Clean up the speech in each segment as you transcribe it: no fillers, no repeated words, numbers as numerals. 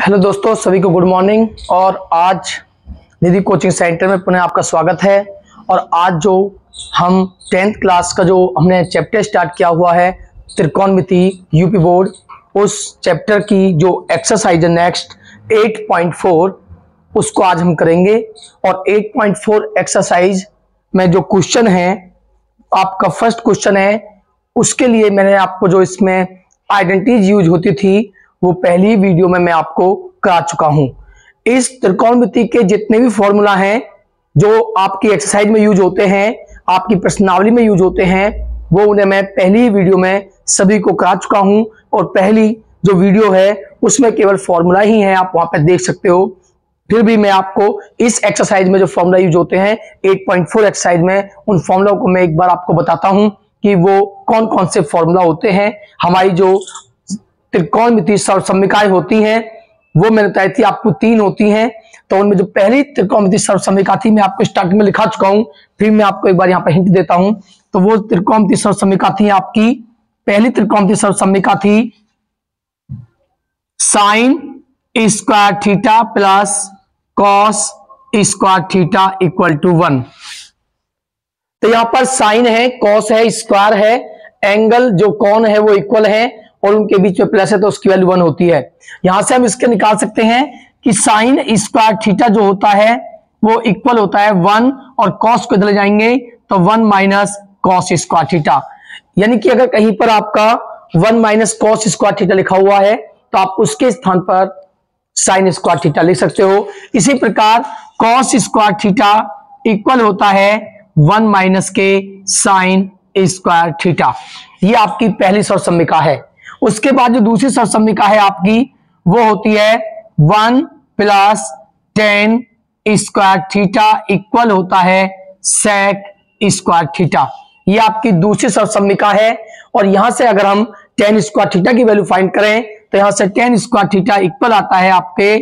Hello दोस्तों, सभी को गुड मॉर्निंग। और आज निधि कोचिंग सेंटर में पुनः आपका स्वागत है। और आज जो हम 10th क्लास का जो हमने चैप्टर स्टार्ट किया हुआ है त्रिकोणमिति यूपी बोर्ड, उस चैप्टर की जो एक्सरसाइज है नेक्स्ट 8.4 उसको आज हम करेंगे। और 8.4 एक्सरसाइज में जो क्वेश्चन है, आपका फर्स्ट क्वेश्चन है, उसके लिए मैंने आपको जो इसमें आइडेंटिटीज यूज होती थी वो पहली वीडियो में मैं आपको करा चुका हूं। इस त्रिकोणमिति के जितने भी फॉर्मूला हैं जो आपकी एक्सरसाइज में यूज होते हैं, आपकी प्रश्नावली में यूज होते हैं, वो उन्हें मैं पहली वीडियो में सभी को करा चुका हूं। और पहली जो वीडियो है उसमें केवल फॉर्मूला ही है, आप वहां पर देख सकते हो। फिर भी मैं आपको इस एक्सरसाइज में जो फॉर्मूला यूज होते हैं 8.4 एक्सरसाइज में, उन फॉर्मूला को मैं एक बार आपको बताता हूं कि वो कौन कौन से फॉर्मूला होते हैं। हमारी जो त्रिकोणमिति सर्वसम्मिकाएं होती हैं वो मैंने बताई थी आपको 3 होती हैं। तो उनमें जो पहली त्रिकोणमिति सर्वसम्मिका थी मैं आपको स्टार्टिंग में लिखा चुका हूं, फिर मैं आपको एक बार यहाँ पर हिंट देता हूं। तो वो त्रिकोणमिति सर्वसम्मिका थी, आपकी पहली त्रिकोणमिति सर्वसम्मिका थी sine square theta plus cos square theta equal to 1। तो यहां पर साइन है, कॉस है, स्क्वायर है, एंगल जो कोण है वो इक्वल है और उनके बीच में प्लस है तो उसकी वैल्यू 1 होती है। यहां से हम इसके निकाल सकते हैं कि साइन स्क्वायर थीटा जो होता है वो इक्वल होता है 1, और कॉस को इधर ले जाएंगे तो 1 माइनस कॉस स्क्वायर थीटा। यानी कि अगर कहीं पर आपका 1 माइनस कॉस स्क्वायर थीटा लिखा हुआ है तो आप उसके स्थान पर साइन स्क्वायर थीटा लिख सकते हो। इसी प्रकार कॉस स्क्वायर थीटा इक्वल होता है 1 माइनस के साइन स्क्वायर थीटा। ये आपकी पहली सर्वसम्मिका है। उसके बाद जो दूसरी सर्वसम्मिका है आपकी वो होती है 1 plus tan square theta equal होता है sec स्क्वायर थीटा। ये आपकी दूसरी सर्वसम्मिका है। और यहां से अगर हम tan स्क्वायर थीटा की वैल्यू फाइंड करें तो यहां से tan स्क्वायर थीटा इक्वल आता है आपके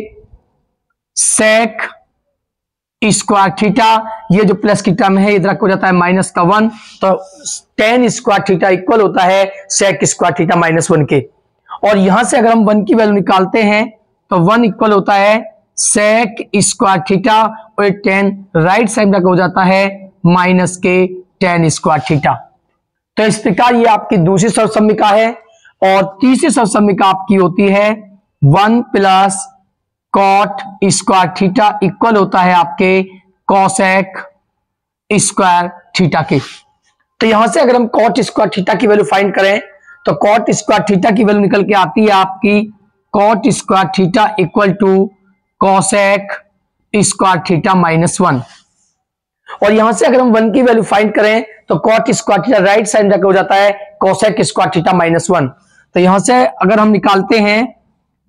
sec स्क्वायर थीटा। ये जो प्लस की टर्म है इधर हो जाता है माइनस का 1, तो tan स्क्वायर थीटा इक्वल होता है sec स्क्वायर थीटा माइनस 1 के। और यहां से अगर हम 1 की वैल्यू निकालते हैं तो 1 इक्वल होता है sec स्क्वायर थीटा, और tan राइट साइड में हो जाता है माइनस के tan स्क्वायर थीटा। तो इस प्रकार ये आपकी दूसरी सर्वसम्मिका है। और तीसरी सर्वसम्मिका आपकी होती है 1 plus cot square theta equal होता है आपके कॉसेक स्क्वायर थीटा के। तो यहां से अगर हम कॉट स्क्वायर थीटा की वैल्यू फाइंड करें तो कॉट स्क्वायर थीटा की वैल्यू निकल के आती है आपकी cot square theta equal to cosec square theta minus 1। और यहां से अगर हम 1 की वैल्यू फाइंड करें तो cot square theta right side जाकर हो जाता है कॉसेक स्क्वायर थीटा माइनस 1। तो यहां से अगर हम निकालते हैं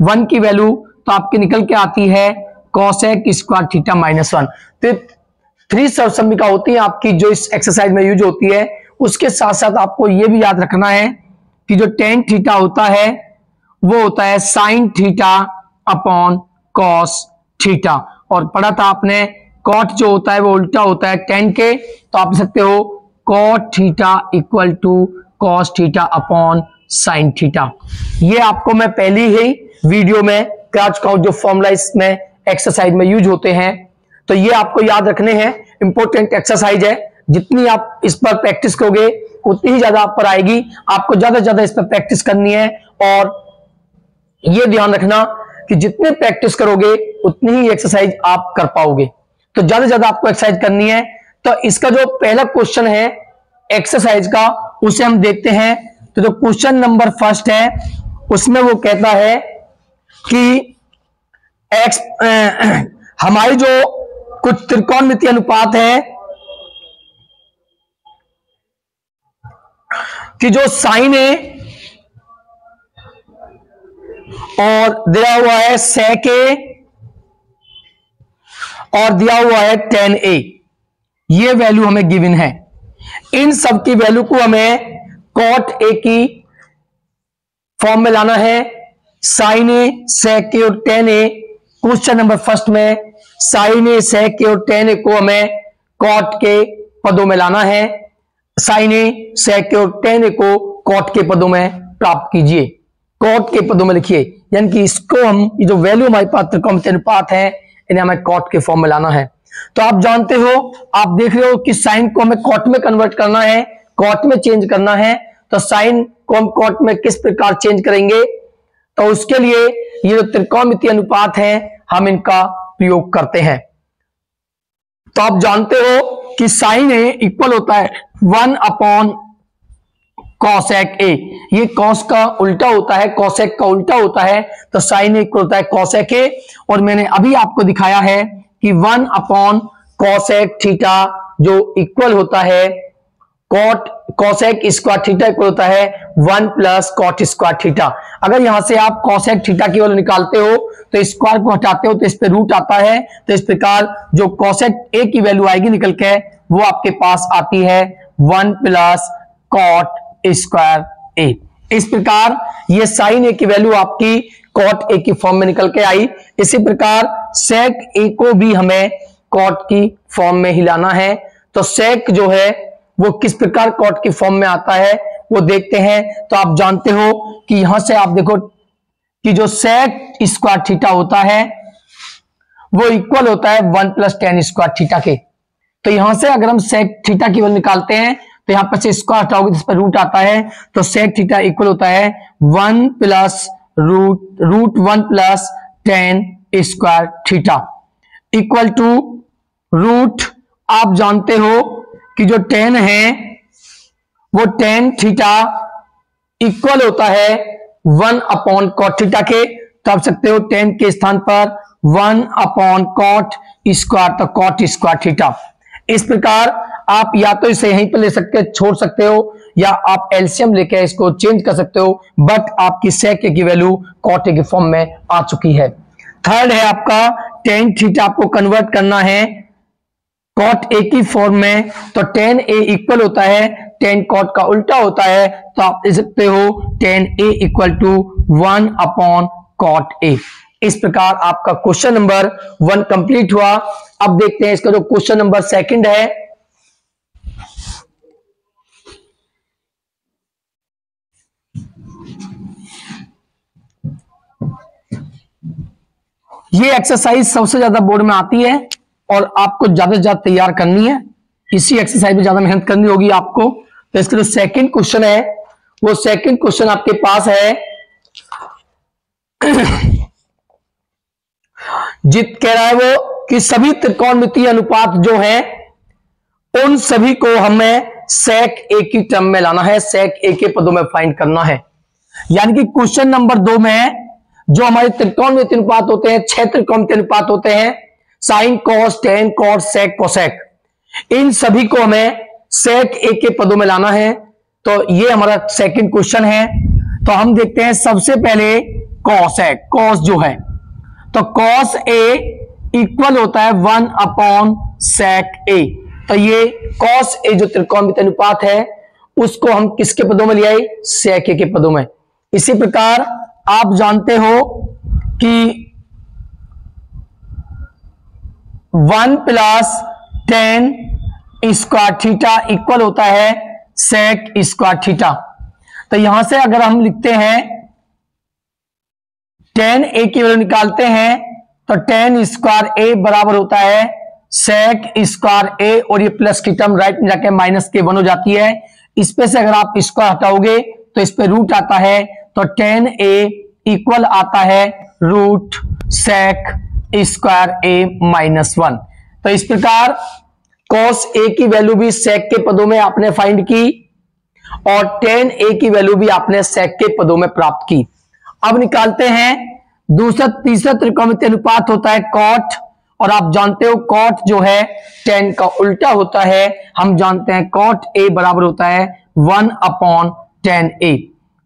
1 की वैल्यू तो आपकी निकल के आती है कॉसेक स्क्वायर थीटा माइनस 1। तो 3 सर्वसम्मिका होती है आपकी जो इस एक्सरसाइज में यूज होती है। उसके साथ साथ आपको यह भी याद रखना है कि जो tan थीटा होता है वो होता है sine theta upon cos theta. और पढ़ा था आपने कॉट जो होता है वो उल्टा होता है tan के, तो आप लिख सकते हो cot theta equal to cos theta upon sine theta. ये आपको मैं पहली ही वीडियो में करा चुका हूं जो फॉर्मूला इसमें एक्सरसाइज में यूज होते हैं। तो ये आपको याद रखने हैं, इंपॉर्टेंट एक्सरसाइज है। जितनी आप इस पर प्रैक्टिस करोगे उतनी ही ज्यादा आप पर आएगी। आपको ज्यादा से ज्यादा इस पर प्रैक्टिस करनी है। और ये ध्यान रखना कि जितने प्रैक्टिस करोगे उतनी ही एक्सरसाइज आप कर पाओगे। तो ज्यादा से ज्यादा आपको एक्सरसाइज करनी है। तो इसका जो पहला क्वेश्चन है एक्सरसाइज का उसे हम देखते हैं। तो जो क्वेश्चन नंबर फर्स्ट है उसमें वो कहता है कि हमारी जो कुछ त्रिकोणमिति अनुपात है कि जो साइन ए और दिया हुआ है sec ए और दिया हुआ है tan ए, ये वैल्यू हमें गिवन है। इन सब की वैल्यू को हमें cot ए की फॉर्म में लाना है। साइन ए, sec ए और tan ए, क्वेश्चन नंबर फर्स्ट में साइन ए, sec ए और tan ए को हमें cot के पदों में लाना है। साइन ए, sec ए और tan ए को cot के पदों में प्राप्त कीजिए। कॉट के पदों में लिखिए, यानी कि इसको हम, ये जो वैल्यू हमारे पास त्रिकोणमितीय अनुपात है, इन्हें हमें कॉट के फॉर्म में लाना है। तो आप जानते हो, आप देख रहे हो कि साइन को हमें कॉट में कन्वर्ट करना है, कॉट में चेंज करना है। तो साइन को हम कॉट में किस प्रकार चेंज करेंगे, तो उसके लिए ये जो त्रिकोणमितीय अनुपात है हम इनका प्रयोग करते हैं। तो आप जानते हो कि साइन ए इक्वल होता है 1 अपॉन कॉसेक ए, ये कॉस का उल्टा होता है, कॉसेक का उल्टा होता है, तो साइन ए इक्वल होता है कॉसेक ए। और मैंने अभी आपको दिखाया है कि 1 अपॉन कॉसेक थीटा जो इक्वल होता है cot cosec square theta equal होता है 1 प्लस कॉट स्क्वायर थीटा। अगर यहां से आप कॉसेक थीटा की वैल्यू निकालते हो तो स्क्वायर को हटाते हो तो इस पे रूट आता है, तो इस प्रकार जो कॉसेक ए की वैल्यू आएगी निकल के, वो आपके पास आती है 1 प्लस कॉट स्क्वायर ए। इस प्रकार ये साइन ए की वैल्यू आपकी कॉट ए की फॉर्म में निकल के आई। इसी प्रकार सेक ए को भी हमें कॉट की फॉर्म में ही लाना है। तो सेक जो है वो किस प्रकार कॉट की फॉर्म में आता है वो देखते हैं। तो आप जानते हो कि यहां से आप देखो कि जो सेक स्क्वायर थीटा होता है वो इक्वल होता है 1 प्लस टेन स्क्वायर थीटा के। तो यहां से अगर हम सेक थीटा की वैल्यू निकालते हैं तो यहां पर से स्क्वायर हटाओगे जिस पर रूट आता है, तो सेक थीटा इक्वल होता है 1 plus root 1 plus tan square theta equal to root, आप जानते हो कि जो टेन है वो टेन थीटा इक्वल होता है 1 अपॉन कॉट थीटा के। तो आप सकते हो टेन के स्थान पर 1 अपॉन कॉट स्क्वायर, तो कॉट स्क्वायर थीटा। इस प्रकार आप या तो इसे यहीं पर ले सकते हो, छोड़ सकते हो, या आप एलसीएम लेके इसको चेंज कर सकते हो, बट आपकी सेक की वैल्यू कॉट के फॉर्म में आ चुकी है। थर्ड है आपका टेन थीटा, आपको कन्वर्ट करना है कॉट ए की फॉर्म में। तो टेन ए इक्वल होता है टेन कॉट का उल्टा होता है, तो आप लिख सकते हो tan A equal to 1 upon cot A. इस प्रकार आपका क्वेश्चन नंबर 1 कंप्लीट हुआ। अब देखते हैं इसका जो क्वेश्चन नंबर 2 है। ये एक्सरसाइज सबसे ज्यादा बोर्ड में आती है और आपको ज्यादा से ज्यादा तैयार करनी है, इसी एक्सरसाइज में ज्यादा मेहनत करनी होगी आपको। तो इसका जो सेकंड क्वेश्चन है वो सेकंड क्वेश्चन आपके पास है जित कह रहा है वो कि सभी त्रिकोणमितीय अनुपात जो है उन सभी को हमें सेक ए की टर्म में लाना है, सेक ए के पदों में फाइंड करना है। यानी कि क्वेश्चन नंबर 2 में जो हमारे त्रिकोणमितीय अनुपात होते हैं, 6 त्रिकोणमितीय अनुपात होते हैं, sine cos tan cot sec cosec, इन सभी को हमें सेक ए के पदों में लाना है। तो ये हमारा सेकंड क्वेश्चन है। तो हम देखते हैं सबसे पहले कॉस है, कॉस जो है, तो कॉस ए इक्वल होता है 1 अपॉन सेक ए। तो ये कॉस ए जो त्रिकोणमितीय अनुपात है उसको हम किसके पदों में ले आए, सेक ए के पदों में। इसी प्रकार आप जानते हो कि 1 plus tan square theta equal होता है सेक स्क्वायर थीटा। तो यहां से अगर हम लिखते हैं टेन ए की वैल्यू निकालते हैं तो टेन स्क्वायर ए बराबर होता है सेक स्क्वायर ए, और ये प्लस की टर्म राइट में जाके माइनस के 1 हो जाती है। इस पे से अगर आप स्क्वायर हटाओगे तो इस पे रूट आता है, तो टेन ए इक्वल आता है रूट सेक स्क्वायर ए माइनस 1। तो इस प्रकार कॉस ए की वैल्यू भी सेक के पदों में आपने फाइंड की और टेन ए की वैल्यू भी आपने सेक के पदों में प्राप्त की। अब निकालते हैं तीसरा त्रिकोणमितीय अनुपात होता है कॉट, और आप जानते हो कॉट जो है टेन का उल्टा होता है। हम जानते हैं कॉट ए बराबर होता है 1 अपॉन टेन ए।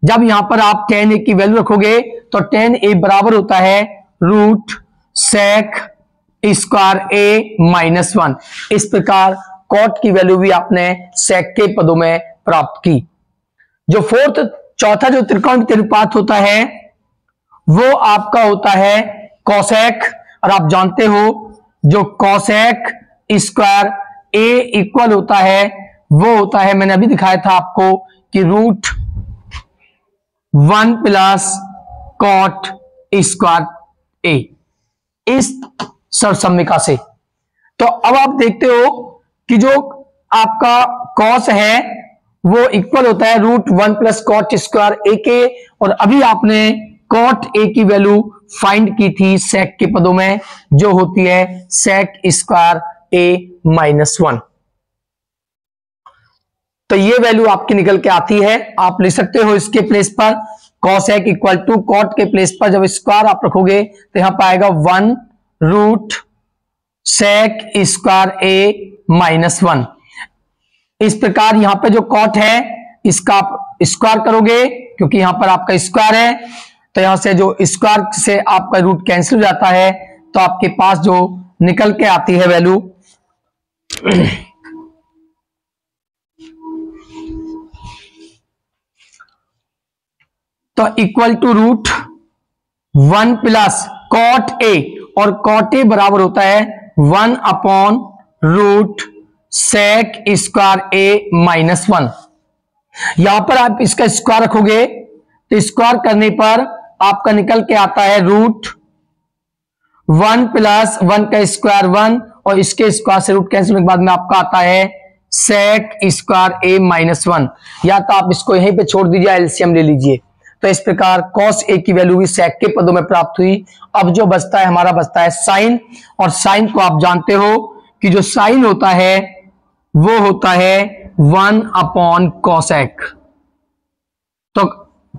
जब यहां पर आप टेन ए की वैल्यू रखोगे तो टेन ए बराबर होता है रूट सेक स्क्वायर ए माइनस 1। इस प्रकार कॉट की वैल्यू भी आपने सेक के पदों में प्राप्त की। जो चौथा जो त्रिकोणमितीय अनुपात होता है वो आपका होता है कॉसेक, और आप जानते हो जो कॉसेक स्क्वायर ए इक्वल होता है वो होता है, मैंने अभी दिखाया था आपको कि रूट 1 प्लस कॉट स्क्वायर ए, इस सरसम्मिका से। तो अब आप देखते हो कि जो आपका कॉस है वो इक्वल होता है √1 प्लस कॉट स्क्वायर ए के, और अभी आपने कॉट ए की वैल्यू फाइंड की थी सेक के पदों में, जो होती है सेक स्क्वायर ए -1। तो ये वैल्यू आपकी निकल के आती है। आप लिख सकते हो इसके प्लेस पर कॉसेक इक्वल टू कॉट के प्लेस पर जब स्क्वायर आप रखोगे तो यहां पर आएगा 1 रूट सेक स्क्वायर ए -1। इस प्रकार यहां पे जो कॉट है इसका आप स्क्वायर करोगे, क्योंकि यहां पर आपका स्क्वायर है, तो यहां से जो स्क्वायर से आपका रूट कैंसिल हो जाता है, तो आपके पास जो निकल के आती है वैल्यू तो equal to √1 plus cot A, और कॉट ए बराबर होता है 1 upon root sec square A -1। यहां पर आप इसका स्क्वायर रखोगे तो स्क्वायर करने पर आपका निकल के आता है √1 प्लस 1 का स्क्वायर 1, और इसके स्क्वायर से रूट कैंसिल होने के बाद में आपका आता है सेक स्क्वायर ए -1। या तो आप इसको यहीं पे छोड़ दीजिए, एलसीएम ले लीजिए। तो इस प्रकार कॉस ए की वैल्यू भी सेक के पदों में प्राप्त हुई। अब जो बचता है हमारा बचता है साइन, और साइन को आप जानते हो कि जो साइन होता है वो होता है 1 अपॉन कॉसेक। तो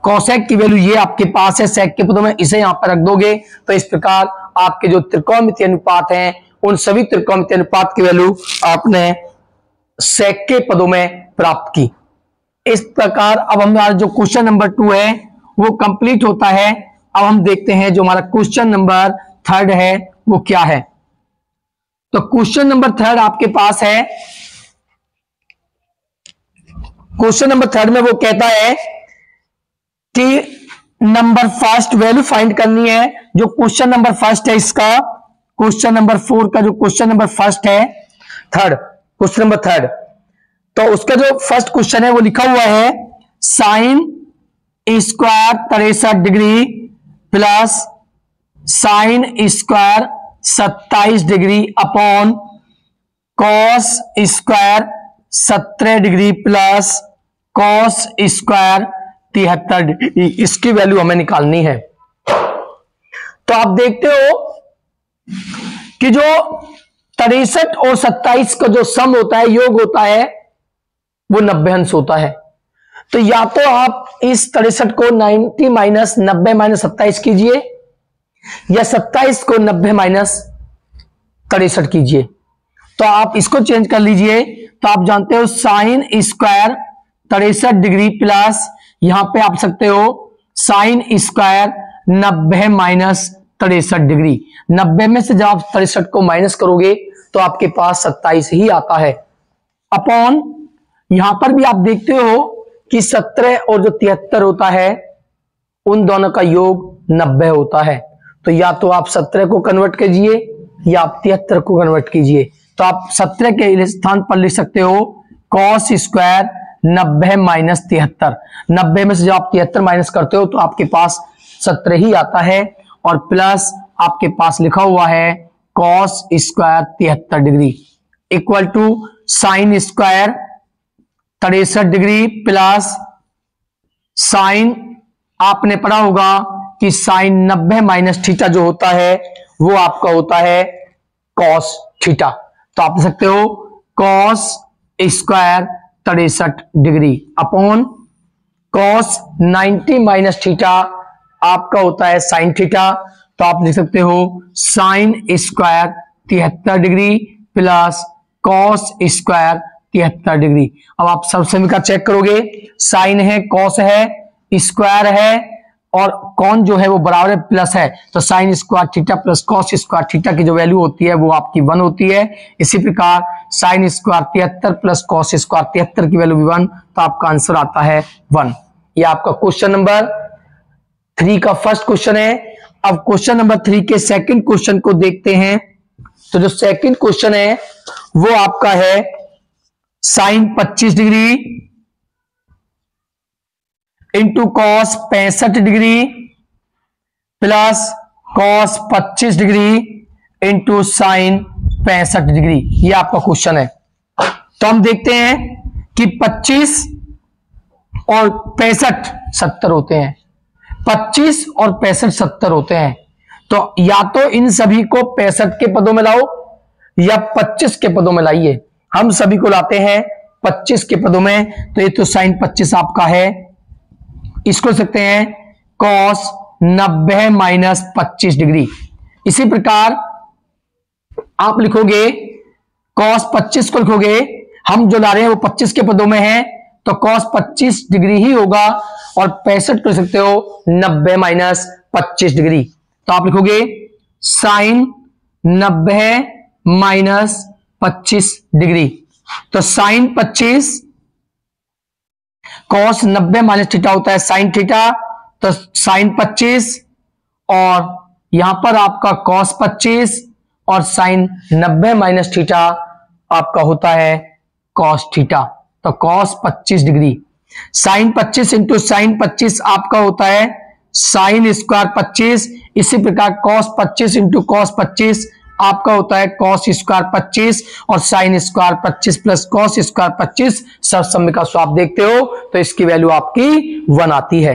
कॉसेक की वैल्यू ये आपके पास है सेक के पदों में, इसे यहां पर रख दोगे तो इस प्रकार आपके जो त्रिकोणमितीय अनुपात हैं उन सभी त्रिकोणमितीय अनुपात की वैल्यू आपने सेक के पदों में प्राप्त की। इस प्रकार अब हमारा जो क्वेश्चन नंबर 2 है वो कंप्लीट होता है। अब हम देखते हैं जो हमारा क्वेश्चन नंबर 3 है वो क्या है। तो क्वेश्चन नंबर 3 आपके पास है, क्वेश्चन नंबर 3 में वो कहता है कि नंबर फर्स्ट वैल्यू फाइंड करनी है। जो क्वेश्चन नंबर फर्स्ट है इसका, क्वेश्चन नंबर 4 का जो क्वेश्चन नंबर फर्स्ट है, क्वेश्चन नंबर 3, तो उसका जो फर्स्ट क्वेश्चन है वो लिखा हुआ है sign square 63 degree plus sine square 27 degree upon cos square 17 degree plus cos square 73 degree. इसकी वैल्यू हमें निकालनी है। तो आप देखते हो कि जो 63 और 27 का जो सम होता है, योग होता है, वो 90 अंश होता है। तो या तो आप इस 63 को 90 माइनस 90 माइनस 27 कीजिए, या 27 को 90 माइनस 63 कीजिए। तो आप इसको चेंज कर लीजिए। तो आप जानते हो साइन स्क्वायर 63 डिग्री प्लस यहां पे आप सकते हो साइन स्क्वायर 90 माइनस 63 डिग्री। 90 में से जब आप 63 को माइनस करोगे तो आपके पास 27 ही आता है, अपॉन यहां पर भी आप देखते हो कि 17 और जो 73 होता है उन दोनों का योग 90 होता है। तो या तो आप 17 को कन्वर्ट कीजिए या आप 73 को कन्वर्ट कीजिए। तो आप 17 के स्थान पर लिख सकते हो कॉस स्क्वायर 90 माइनस 73। 90 में से जब आप 73 माइनस करते हो तो आपके पास 17 ही आता है, और प्लस आपके पास लिखा हुआ है cos square 73 degree equal to sine square 63 degree plus sine, आपने पढ़ा होगा कि साइन 90 माइनस थीटा जो होता है वो आपका होता है कॉस थीटा। तो आप लिख सकते हो cos square 63 degree upon cos 90 minus theta आपका होता है साइन थीटा। तो आप लिख सकते हो sine square 73 degree plus cos square 73 degree. अब आप सब समीकरण चेक करोगे, साइन है, कॉस है, स्क्वायर है, और कौन जो है वो बराबर है प्लस है। तो sign square theta plus cos square theta की जो वैल्यू होती है वो आपकी 1 होती है। इसी प्रकार sine square 73 plus cos square 73 की वैल्यू भी 1, तो आपका आंसर आता है 1। ये आपका क्वेश्चन नंबर 3 का फर्स्ट क्वेश्चन है। अब क्वेश्चन नंबर 3 के सेकंड क्वेश्चन को देखते हैं। तो जो सेकंड क्वेश्चन है वो आपका है sine 25 degree into cos 65 degree plus cos 25 degree into sine 65 degree. ये आपका क्वेश्चन है। तो हम देखते हैं कि 25 और 65 70 होते हैं, 25 और 65 70 होते हैं। तो या तो इन सभी को 65 के पदों में लाओ या 25 के पदों में लाइए। हम सभी को लाते हैं 25 के पदों में। तो ये तो साइन 25 आपका है, इसको लिख सकते हैं कॉस 90 माइनस 25 डिग्री। इसी प्रकार आप लिखोगे कॉस 25 को लिखोगे, हम जो ला रहे हैं वो 25 के पदों में है, तो कॉस 25 डिग्री ही होगा, और 65 कर सकते हो 90 माइनस 25 डिग्री। तो आप लिखोगे साइन 90 माइनस 25 डिग्री। तो साइन 25 कॉस 90 माइनस थीटा होता है साइन थीटा, तो साइन 25 और यहां पर आपका कॉस 25 और साइन 90 माइनस थीटा आपका होता है कॉस थीटा। तो cos 25 degree, sine 25 into sine 25 आपका होता है साइन स्क्वायर 25। इसी प्रकार कॉस 25 इंटू कॉस 25 आपका होता है कॉस स्क्वायर 25, और sine square 25 plus cos square 25 सरसम्य का आप देखते हो तो इसकी वैल्यू आपकी 1 आती है।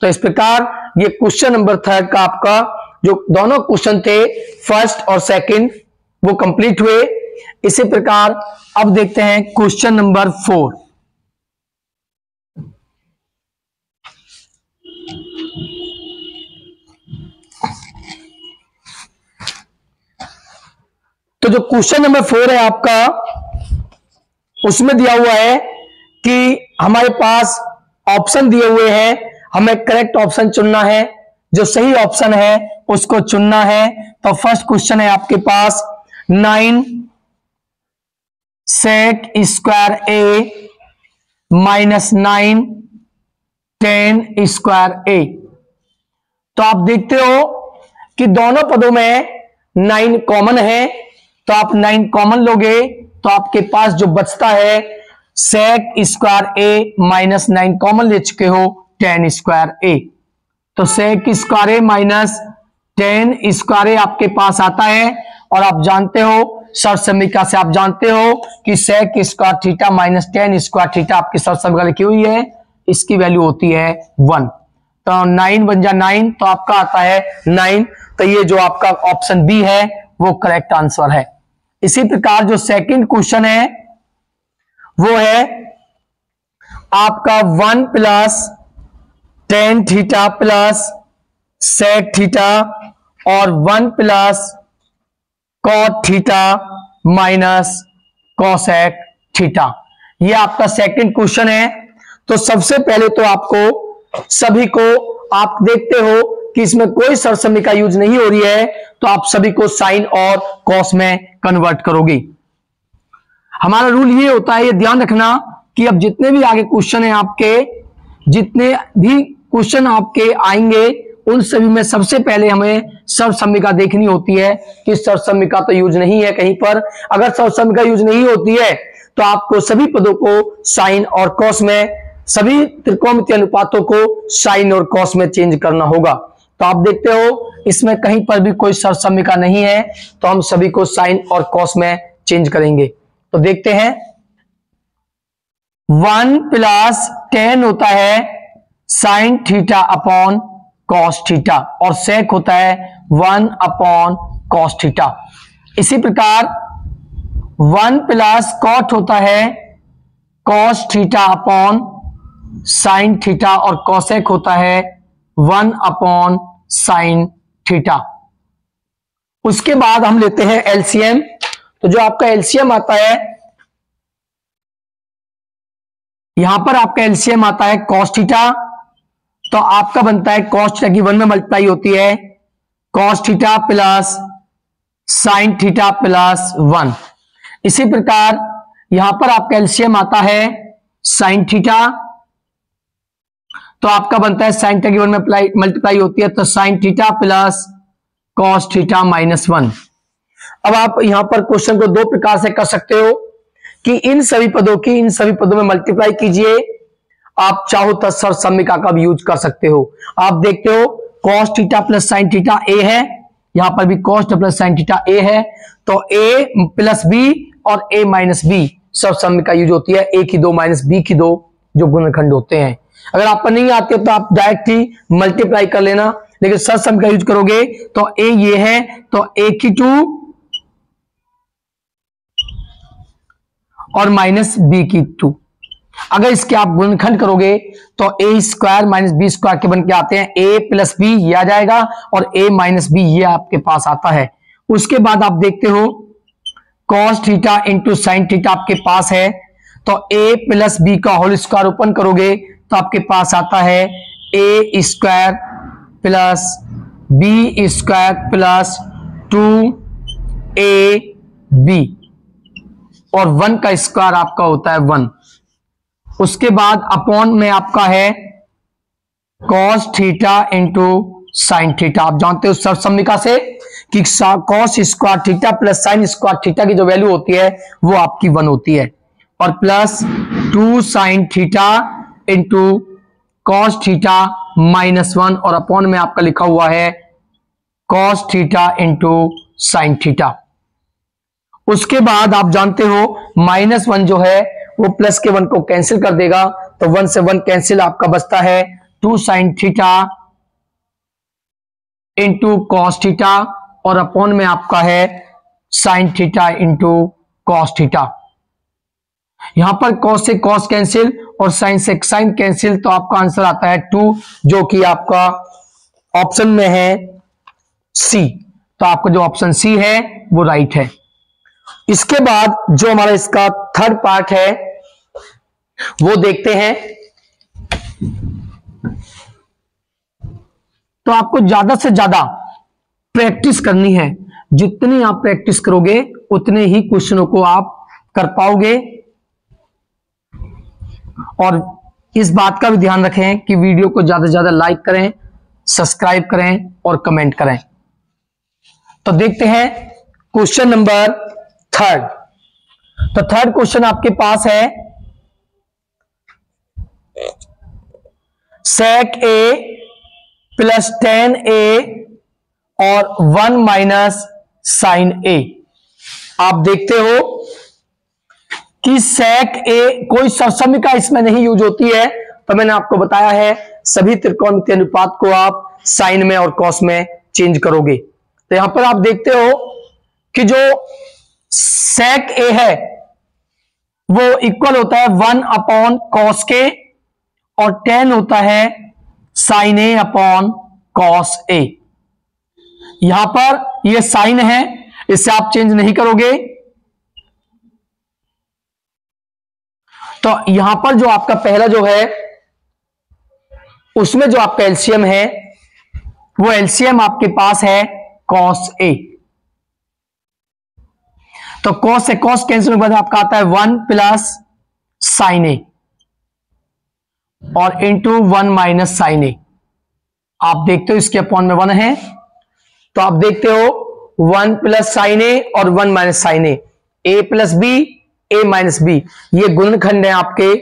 तो इस प्रकार ये क्वेश्चन नंबर 3 का आपका जो दोनों क्वेश्चन थे फर्स्ट और सेकंड वो कंप्लीट हुए। इसी प्रकार अब देखते हैं क्वेश्चन नंबर 4। तो जो क्वेश्चन नंबर 4 है आपका, उसमें दिया हुआ है कि हमारे पास ऑप्शन दिए हुए हैं, हमें करेक्ट ऑप्शन चुनना है, जो सही ऑप्शन है उसको चुनना है। तो फर्स्ट क्वेश्चन है आपके पास 9 सेक स्क्वायर ए माइनस 9 10 स्क्वायर ए। तो आप देखते हो कि दोनों पदों में 9 कॉमन है, तो आप 9 कॉमन लोगे तो आपके पास जो बचता है सेक स्क्वायर ए माइनस 9 कॉमन ले चुके हो 10 स्क्वायर ए। तो सेक स्क्वायर ए माइनस 10 स्क्वायर ए आपके पास आता है, और आप जानते हो सर्व समीकरण से आप जानते हो कि sec square theta minus 10 square theta आपकी सर्व समीकरण लिखी हुई है, इसकी वैल्यू होती है 1। तो 9 बन जा 9, तो आपका आता है 9। तो ये जो आपका ऑप्शन बी है वो करेक्ट आंसर है। इसी प्रकार जो सेकंड क्वेश्चन है वो है आपका 1 plus tan theta plus sec theta और 1 plus cot theta minus cosec theta. ये आपका सेकंड क्वेश्चन है। तो सबसे पहले तो आपको सभी को आप देखते हो कि इसमें कोई सरसमी का यूज नहीं हो रही है, तो आप सभी को साइन और कॉस में कन्वर्ट करोगे। हमारा रूल ये होता है, ये ध्यान रखना कि अब जितने भी आगे क्वेश्चन है आपके, जितने भी क्वेश्चन आपके आएंगे उन सभी में सबसे पहले हमें सर्वसम्मिका देखनी होती है कि सर्वसम्मिका तो यूज नहीं है कहीं पर। अगर सर्वसम्मिका यूज नहीं होती है तो आपको सभी पदों को साइन और कॉस में, सभी त्रिकोणमितीय अनुपातों को साइन और कॉस में चेंज करना होगा। तो आप देखते हो इसमें कहीं पर भी कोई सर्वसम्मिका नहीं है, तो हम सभी को साइन और कॉस में चेंज करेंगे। तो देखते हैं 1 प्लस 10 होता है sine theta upon cos theta, और सेक होता है 1 अपॉन कॉस थीटा। इसी प्रकार 1 प्लस कॉट होता है cos theta upon sine theta, और कॉसेक होता है 1 अपॉन साइन थीटा। उसके बाद हम लेते हैं एलसीएम। तो जो आपका एलसीएम आता है, यहां पर आपका एलसीएम आता है कॉस थीटा, तो आपका बनता है कॉस थीटा की 1 में मल्टीप्लाई होती है cos theta plus sine theta plus 1। इसी प्रकार यहां पर आपका एलसीएम आता है साइन थीटा, तो आपका बनता है साइन थीटा की 1 में मल्टीप्लाई होती है तो sine theta plus cos theta minus 1। अब आप यहां पर क्वेश्चन को दो प्रकार से कर सकते हो कि इन सभी पदों में मल्टीप्लाई कीजिए, आप चाहो तो सर्वसम्मिका का भी यूज कर सकते हो। आप देखते हो cos theta plus sine theta A है, यहां पर भी cos plus sine theta A है, तो ए प्लस बी और ए माइनस बी सब सम का यूज होती है, ए की दो माइनस बी की दो जो गुणनखंड होते हैं। अगर आपको नहीं आते तो आप डायरेक्ट ही मल्टीप्लाई कर लेना, लेकिन सब सम का यूज करोगे तो ए ये है तो ए की 2 और माइनस बी की 2। अगर इसके आप गुणनखंड करोगे तो ए स्क्वायर माइनस बी स्क्वायर के बन के आते हैं, ए प्लस बी ये आ जाएगा और ए माइनस बी ये आपके पास आता है। उसके बाद आप देखते हो cos theta into sine theta आपके पास है, तो ए प्लस बी का होल स्क्वायर ओपन करोगे तो आपके पास आता है A square plus B square plus 2ab और 1 का स्क्वायर आपका होता है 1। उसके बाद अपॉन में आपका है cos theta into sine theta. आप जानते हो सर्वसम्मिका से कि cos square theta plus sign square theta की जो वैल्यू होती है वो आपकी 1 होती है, और plus 2 sine theta into cos theta minus 1 और अपॉन में आपका लिखा हुआ है cos theta into sine theta. उसके बाद आप जानते हो -1 जो है वो प्लस के 1 को कैंसिल कर देगा, तो 1 से 1 कैंसिल आपका बचता है 2 sine theta into cos theta और अपॉन में आपका है sine theta into cos theta. यहां पर कॉस से कॉस कैंसिल और साइन से साइन कैंसिल, तो आपका आंसर आता है 2 जो कि आपका ऑप्शन में है सी। तो आपका जो ऑप्शन सी है वो राइट है। इसके बाद जो हमारा इसका थर्ड पार्ट है वो देखते हैं। तो आपको ज्यादा से ज्यादा प्रैक्टिस करनी है, जितनी आप प्रैक्टिस करोगे उतने ही क्वेश्चनों को आप कर पाओगे। और इस बात का भी ध्यान रखें कि वीडियो को ज्यादा से ज्यादा लाइक करें, सब्सक्राइब करें और कमेंट करें। तो देखते हैं क्वेश्चन नंबर थर्ड। तो थर्ड क्वेश्चन आपके पास है sec a plus tan a और 1 माइनस साइन a। आप देखते हो कि sec a कोई सर्वसम्मिका इसमें नहीं यूज होती है, तो मैंने आपको बताया है सभी त्रिकोणमितीय अनुपात को आप साइन में और कॉस में चेंज करोगे। तो यहां पर आप देखते हो कि जो sec a है वो इक्वल होता है 1 अपॉन कॉस के और tan होता है sine a upon cos a। यहां पर ये साइन है, इससे आप चेंज नहीं करोगे। तो यहां पर जो आपका पहला जो है उसमें जो आपका एलसीएम है वो एलसीएम आपके पास है कॉस a। तो कॉस से कॉस कैंसिल होने के बाद आपका आता है 1 प्लस साइन a और इंटू 1 माइनस साइन a। आप देखते हो इसके अपॉन में 1 है, तो आप देखते हो 1 प्लस साइन a और 1 minus sine a, a plus B a minus B, ये गुणनखंड है आपके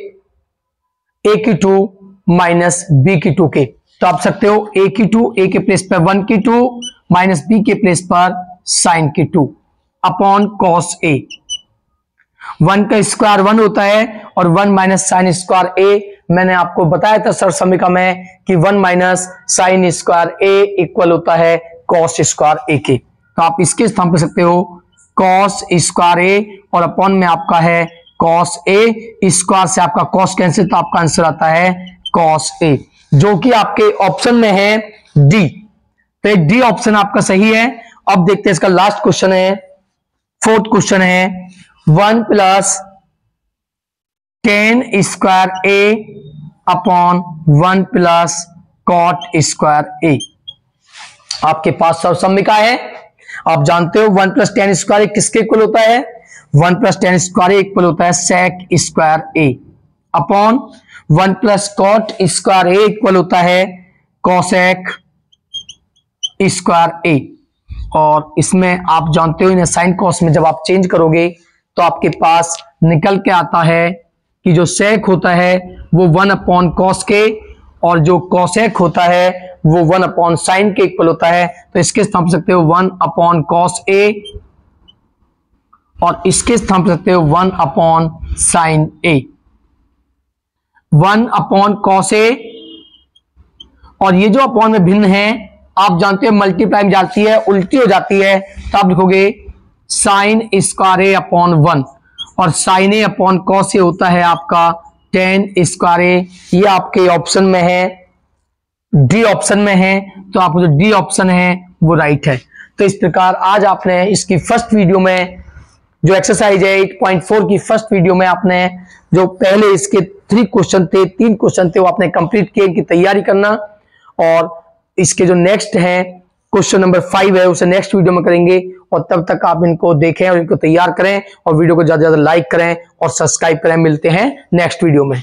a की 2 माइनस b की 2 के। तो आप सकते हो a की 2 a के प्लेस पर 1 की 2 माइनस b के प्लेस पर साइन की 2 अपॉन कॉस a। 1 का स्क्वायर 1 होता है और 1 माइनस साइन स्क्वायर a, मैंने आपको बताया था सर्वसम्मिका में कि 1 minus sine square a equal होता है कॉस स्क्वायर a के। तो आप इसके स्थान पर सकते हो कॉस स्क्वायर a और अपॉन में आपका है कॉस a, स्क्वायर से आपका कॉस कैंसिल, तो आपका आंसर आता है कॉस a जो कि आपके ऑप्शन में है डी। तो डी ऑप्शन आपका सही है। अब देखते हैं इसका लास्ट क्वेश्चन है, फोर्थ क्वेश्चन है 1 plus tan square a upon 1 plus cot square a। आपके पास सर्वसम्मिका है, आप जानते हो 1 प्लस tan स्क्वायर a किसके इक्वल होता है, 1 plus tan square a equal होता है sec square a upon 1 plus cot square a equal होता है cosec स्क्वायर a। और इसमें आप जानते हो इन्हें साइन कॉस में जब आप चेंज करोगे तो आपके पास निकल के आता है कि जो सेक होता है वो 1 अपॉन कॉस के और जो कोसेक होता है वो 1 अपॉन साइन के इक्वल होता है, तो इसके स्थान पर सकते हो 1 अपॉन कॉस ए और इसके स्थान पर सकते हो 1 upon sine A. 1 upon cos A और ये जो अपॉन में भिन्न है आप जानते हो मल्टीप्लाई में जाती है उल्टी हो जाती है, तो आप लिखोगे साइन स्क्वायर ए अपॉन 1 और sign A upon cos A होता है आपका टेन स्क्वायर ए। ये आपके ऑप्शन में है, डी ऑप्शन में है, तो आपको जो डी ऑप्शन है वो राइट है। तो इस प्रकार आज आपने इसकी फर्स्ट वीडियो में जो एक्सरसाइज है 8.4 की फर्स्ट वीडियो में आपने जो पहले इसके 3 क्वेश्चन थे, 3 क्वेश्चन थे वो आपने कंप्लीट किए, इनकी तैयारी करना। और इसके जो नेक्स्ट है क्वेश्चन नंबर 5 है उसे नेक्स्ट वीडियो में करेंगे, और तब तक आप इनको देखें और इनको तैयार करें और वीडियो को ज्यादा से ज्यादा लाइक करें और सब्सक्राइब करें। मिलते हैं नेक्स्ट वीडियो में।